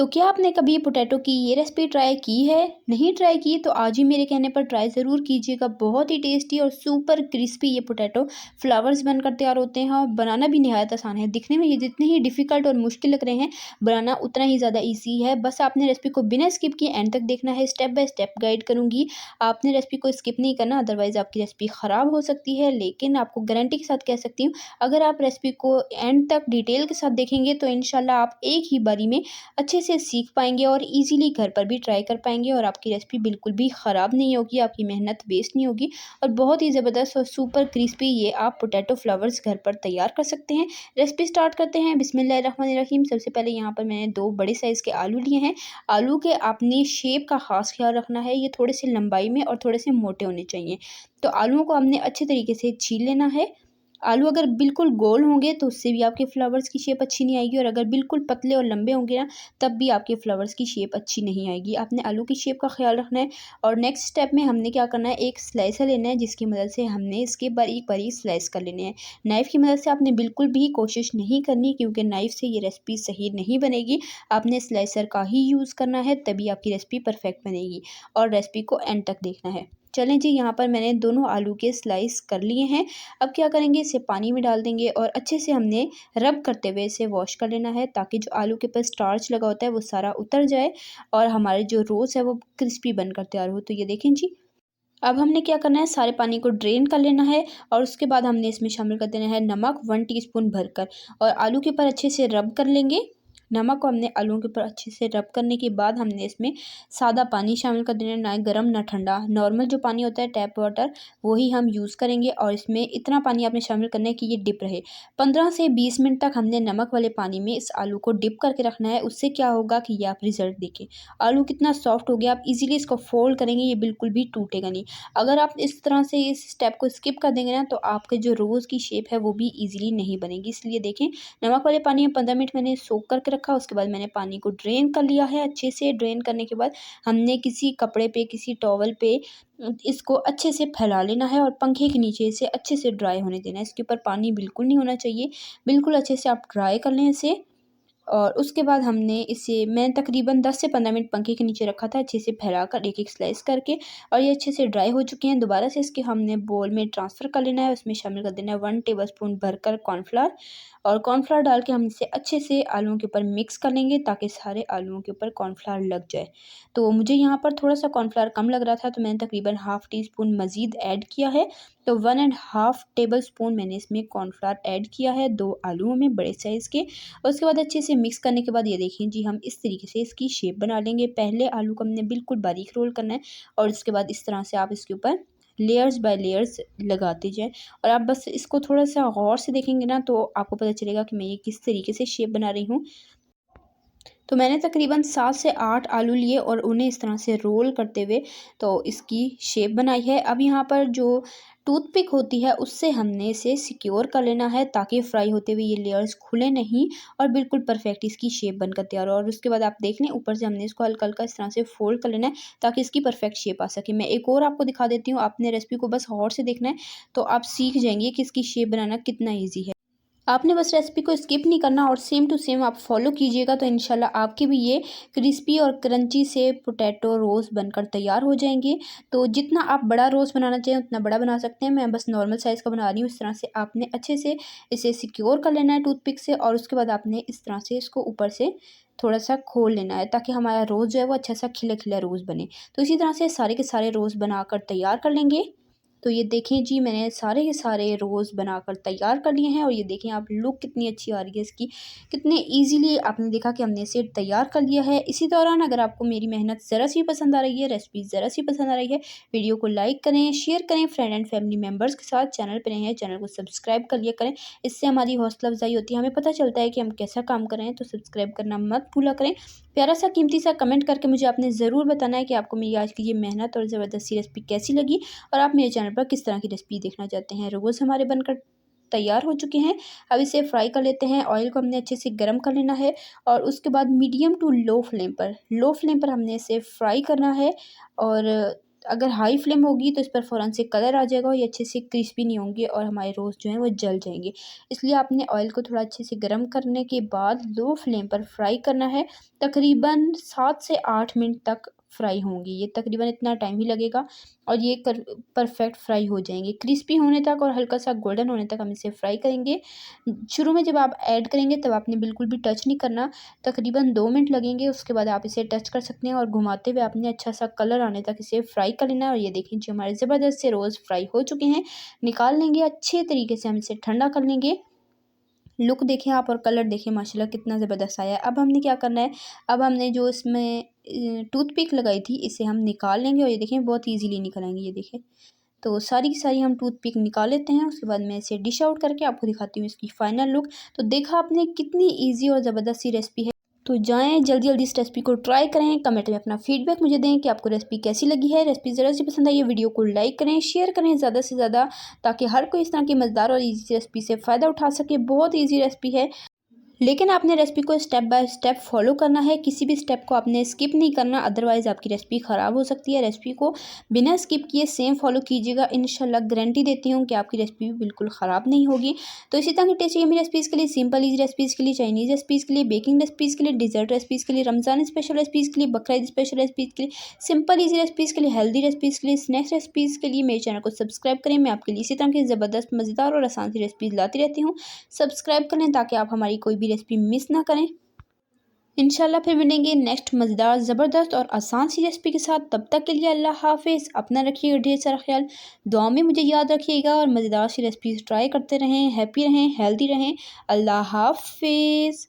तो क्या आपने कभी पोटैटो की ये रेसिपी ट्राई की है? नहीं ट्राई की तो आज ही मेरे कहने पर ट्राई ज़रूर कीजिएगा। बहुत ही टेस्टी और सुपर क्रिस्पी ये पोटैटो फ्लावर्स बनकर तैयार होते हैं और बनाना भी निहायत आसान है। दिखने में ये जितने ही डिफ़िकल्ट और मुश्किल लग रहे हैं, बनाना उतना ही ज़्यादा ईज़ी है। बस आपने रेसिपी को बिना स्किप किए एंड तक देखना है। स्टेप बाय स्टेप गाइड करूँगी। आपने रेसिपी को स्किप नहीं करना, अदरवाइज़ आपकी रेसिपी ख़राब हो सकती है। लेकिन आपको गारंटी के साथ कह सकती हूँ, अगर आप रेसिपी को एंड तक डिटेल के साथ देखेंगे तो इंशाल्लाह आप एक ही बारी में अच्छे से सीख पाएंगे और इजीली घर पर भी ट्राई कर पाएंगे और आपकी रेसिपी बिल्कुल भी ख़राब नहीं होगी, आपकी मेहनत वेस्ट नहीं होगी और बहुत ही ज़बरदस्त और सुपर क्रिस्पी ये आप पोटैटो फ्लावर्स घर पर तैयार कर सकते हैं। रेसिपी स्टार्ट करते हैं। बिस्मिल्लाहिर्रहमानिर्रहीम। सबसे पहले यहाँ पर मैंने 2 बड़े साइज़ के आलू लिए हैं। आलू के अपनी शेप का ख़ास ख्याल रखना है, ये थोड़े से लंबाई में और थोड़े से मोटे होने चाहिए। तो आलूओं को हमने अच्छे तरीके से छील लेना है। आलू अगर बिल्कुल गोल होंगे तो उससे भी आपके फ्लावर्स की शेप अच्छी नहीं आएगी और अगर बिल्कुल पतले और लंबे होंगे ना, तब भी आपके फ्लावर्स की शेप अच्छी नहीं आएगी। आपने आलू की शेप का ख्याल रखना है। और नेक्स्ट स्टेप में हमने क्या करना है, एक स्लाइसर लेना है जिसकी मदद से हमने इसके बारीक बारीक स्लाइस कर लेने हैं। नाइफ़ की मदद से आपने बिल्कुल भी कोशिश नहीं करनी, क्योंकि नाइफ़ से ये रेसिपी सही नहीं बनेगी। आपने स्लाइसर का ही यूज़ करना है, तभी आपकी रेसिपी परफेक्ट बनेगी। और रेसिपी को एंड तक देखना है। चलें जी, यहाँ पर मैंने दोनों आलू के स्लाइस कर लिए हैं। अब क्या करेंगे, इसे पानी में डाल देंगे और अच्छे से हमने रब करते हुए इसे वॉश कर लेना है, ताकि जो आलू के ऊपर स्टार्च लगा होता है वो सारा उतर जाए और हमारे जो रोज़ है वो क्रिस्पी बनकर तैयार हो। तो ये देखें जी, अब हमने क्या करना है, सारे पानी को ड्रेन कर लेना है और उसके बाद हमने इसमें शामिल कर देना है नमक 1 टीस्पून भरकर और आलू के ऊपर अच्छे से रब कर लेंगे। नमक को हमने आलूओं के ऊपर अच्छे से रब करने के बाद हमने इसमें सादा पानी शामिल कर देना है, ना गर्म ना ठंडा। नॉर्मल जो पानी होता है टैप वाटर, वही हम यूज़ करेंगे और इसमें इतना पानी आपने शामिल करना है कि ये डिप रहे। 15 से 20 मिनट तक हमने नमक वाले पानी में इस आलू को डिप करके रखना है। उससे क्या होगा कि ये आप रिज़ल्ट देखें, आलू कितना सॉफ्ट हो गया। आप इजीली इसको फोल्ड करेंगे, ये बिल्कुल भी टूटेगा नहीं। अगर आप इस तरह से इस स्टेप को स्किप कर देंगे ना, तो आपके जो रोज़ की शेप है वो भी ईज़िली नहीं बनेगी। इसलिए देखें, नमक वाले पानी में 15 मिनट मैंने सोक करके रखा। उसके बाद मैंने पानी को ड्रेन कर लिया है। अच्छे से ड्रेन करने के बाद हमने किसी कपड़े पे, किसी टॉवल पे इसको अच्छे से फैला लेना है और पंखे के नीचे इसे अच्छे से ड्राई होने देना है। इसके ऊपर पानी बिल्कुल नहीं होना चाहिए। बिल्कुल अच्छे से आप ड्राई कर लें इसे। और उसके बाद हमने इसे, मैं तकरीबन 10 से 15 मिनट पंखे के नीचे रखा था, अच्छे से फैलाकर एक-एक स्लाइस करके। और ये अच्छे से ड्राई हो चुके हैं। दोबारा से इसके हमने बोल में ट्रांसफ़र कर लेना है। उसमें शामिल कर देना है 1 टेबलस्पून भरकर कॉर्नफ्लोर और कॉर्नफ्लोर डाल के हम इसे अच्छे से आलूओं के ऊपर मिक्स कर लेंगे, ताकि सारे आलूओं के ऊपर कॉर्नफ्लोर लग जाए। तो मुझे यहाँ पर थोड़ा-सा कॉर्नफ्लोर कम लग रहा था, तो मैंने तकरीबन हाफ़ टी स्पून मज़ीद ऐड किया है। तो 1 एंड हाफ़ टेबलस्पून मैंने इसमें कॉर्नफ्लोर ऐड किया है 2 आलूओं में, बड़े साइज़ के। उसके बाद अच्छे से मिक्स करने के बाद ये देखिए जी, हम इस तरीके से इसकी शेप बना लेंगे। पहले आलू को हमने बिल्कुल बारीक रोल करना है और इसके बाद इस तरह से आप इसके ऊपर लेयर्स बाय लेयर्स लगाते जाएँ और आप बस इसको थोड़ा-सा गौर से देखेंगे ना, तो आपको पता चलेगा कि मैं ये किस तरीके से शेप बना रही हूँ। तो मैंने तकरीबन 7 से 8 आलू लिए और उन्हें इस तरह से रोल करते हुए तो इसकी शेप बनाई है। अब यहाँ पर जो टूथपिक होती है उससे हमने इसे सिक्योर कर लेना है, ताकि फ्राई होते हुए ये लेयर्स खुले नहीं और बिल्कुल परफेक्ट इसकी शेप बनकर तैयार हो। और उसके बाद आप देख लें, ऊपर से हमने इसको हल्का-हल्का इस तरह से फ़ोल्ड कर लेना है, ताकि इसकी परफेक्ट शेप आ सके। मैं एक और आपको दिखा देती हूँ, आपने रेसिपी को बस गौर से देखना है, तो आप सीख जाएँगे कि इसकी शेप बनाना कितना ईज़ी है। आपने बस रेसिपी को स्किप नहीं करना और सेम टू सेम आप फॉलो कीजिएगा, तो इंशाल्लाह आपके भी ये क्रिस्पी और क्रंची से पोटैटो रोज़ बनकर तैयार हो जाएंगे। तो जितना आप बड़ा रोज़ बनाना चाहें उतना बड़ा बना सकते हैं। मैं बस नॉर्मल साइज़ का बना रही हूँ। इस तरह से आपने अच्छे से इसे सिक्योर कर लेना है टूथपिक से और उसके बाद आपने इस तरह से इसको ऊपर से थोड़ा सा खोल लेना है, ताकि हमारा रोज़ जो है वो अच्छा सा खिला खिला रोज़ बने। तो इसी तरह से सारे के सारे रोज़ बनाकर तैयार कर लेंगे। तो ये देखें जी, मैंने सारे के सारे रोज़ बनाकर तैयार कर लिए हैं और ये देखें आप, लुक कितनी अच्छी आ रही है इसकी। कितने इजीली आपने देखा कि हमने इसे तैयार कर लिया है। इसी दौरान अगर आपको मेरी मेहनत ज़रा सी पसंद आ रही है, रेसिपी ज़रा सी पसंद आ रही है, वीडियो को लाइक करें, शेयर करें फ्रेंड एंड फैमिली मेम्बर्स के साथ। चैनल पर नए हैं, चैनल को सब्सक्राइब कर लिया करें। इससे हमारी हौसला अफजाई होती है, हमें पता चलता है कि हम कैसा काम कर रहे हैं। तो सब्सक्राइब करना मत भूला करें। प्यारा सा कीमती सा कमेंट करके मुझे आपने ज़रूर बताना है कि आपको मेरी आज की ये मेहनत और ज़बरदस्त सी रेसिपी कैसी लगी और आप मेरे चैनल पर किस तरह की रेसिपी देखना चाहते हैं। रोज़ हमारे बनकर तैयार हो चुके हैं। अब इसे फ्राई कर लेते हैं। ऑयल को हमने अच्छे से गर्म कर लेना है और उसके बाद मीडियम टू लो फ्लेम पर हमने इसे फ्राई करना है। और अगर हाई फ्लेम होगी तो इस पर फ़ौरन से कलर आ जाएगा और ये अच्छे से क्रिस्पी नहीं होंगे और हमारे रोस्ट जो हैं वो जल जाएंगे। इसलिए आपने ऑयल को थोड़ा अच्छे से गर्म करने के बाद लो फ्लेम पर फ्राई करना है। तकरीबन 7 से 8 मिनट तक फ्राई होंगी ये, तकरीबन इतना टाइम ही लगेगा और ये परफेक्ट फ्राई हो जाएंगे। क्रिस्पी होने तक और हल्का सा गोल्डन होने तक हम इसे फ्राई करेंगे। शुरू में जब आप ऐड करेंगे तब आपने बिल्कुल भी टच नहीं करना, तकरीबन 2 मिनट लगेंगे। उसके बाद आप इसे टच कर सकते हैं और घुमाते हुए आपने अच्छा सा कलर आने तक इसे फ्राई कर लेना है। और ये देखें जो हमारे ज़बरदस्त से रोज़ फ्राई हो चुके हैं, निकाल लेंगे अच्छे तरीके से, हम इसे ठंडा कर लेंगे। लुक देखें आप और कलर देखें माशाल्लाह कितना ज़बरदस्त आया है। अब हमने क्या करना है, अब हमने जो इसमें टूथपिक लगाई थी इसे हम निकाल लेंगे और ये देखें बहुत ईज़िली निकल आएंगी। ये देखें तो सारी की सारी हम टूथपिक निकाल लेते हैं। उसके बाद मैं इसे डिश आउट करके आपको दिखाती हूँ इसकी फ़ाइनल लुक। तो देखा आपने कितनी ईज़ी और ज़बरदस्त सी रेसिपी है। तो जाएँ जल्दी जल्दी इस रेसिपी को ट्राई करें, कमेंट में अपना फीडबैक मुझे दें कि आपको रेसिपी कैसी लगी है। रेसिपी ज़रा सी पसंद आई है वीडियो को लाइक करें, शेयर करें ज़्यादा से ज़्यादा, ताकि हर कोई इस तरह की मज़ेदार और ईज़ी रेसिपी से फ़ायदा उठा सके। बहुत ईज़ी रेसिपी है, लेकिन आपने रेसिपी को स्टेप बाय स्टेप फॉलो करना है, किसी भी स्टेप को आपने स्किप नहीं करना, अदरवाइज़ आपकी रेसिपी ख़राब हो सकती है। रेसिपी को बिना स्किप किए सेम फॉलो कीजिएगा, इंशाल्लाह गारंटी देती हूँ कि आपकी रेसिपी बिल्कुल ख़राब नहीं होगी। तो इसी तरह की टेस्टी यम्मी रेसिपीज़ के लिए, सिंपल ईजी रेसिपीज़ के लिए, चाइनीज़ रेसिपीज़ के लिए, बेकिंग रेसिपीज़ के लिए, डिजर्ट रेसिपीज़ के लिए, रमज़ान स्पेशल रेसिपीज़ के लिए, बकरीद स्पेशल रेसिपीज़ के लिए, सिंपल ईजी रेसिपीज़ के लिए, हेल्दी रेसिपीज़ के लिए, स्नैक्स रेसिपीज़ के लिए मेरे चैनल को सब्सक्राइब करें। मैं आपके लिए इसी तरह की ज़बरदस्त मज़ेदार और आसान सी रेसिपीज़ लाती रहती हूँ। सब्सक्राइब कर लें ताकि आप हमारी कोई भी रेसिपी मिस ना करें। इंशाल्लाह फिर मिलेंगे नेक्स्ट मज़ेदार ज़बरदस्त और आसान सी रेसिपी के साथ। तब तक के लिए अल्लाह हाफ़िज़। अपना रखिएगा ढेर सारा ख्याल, दुआ में मुझे याद रखिएगा और मज़ेदार सी रेसिपीज़ ट्राई करते रहें, हैप्पी रहें, हेल्दी रहें। अल्लाह हाफ़िज़।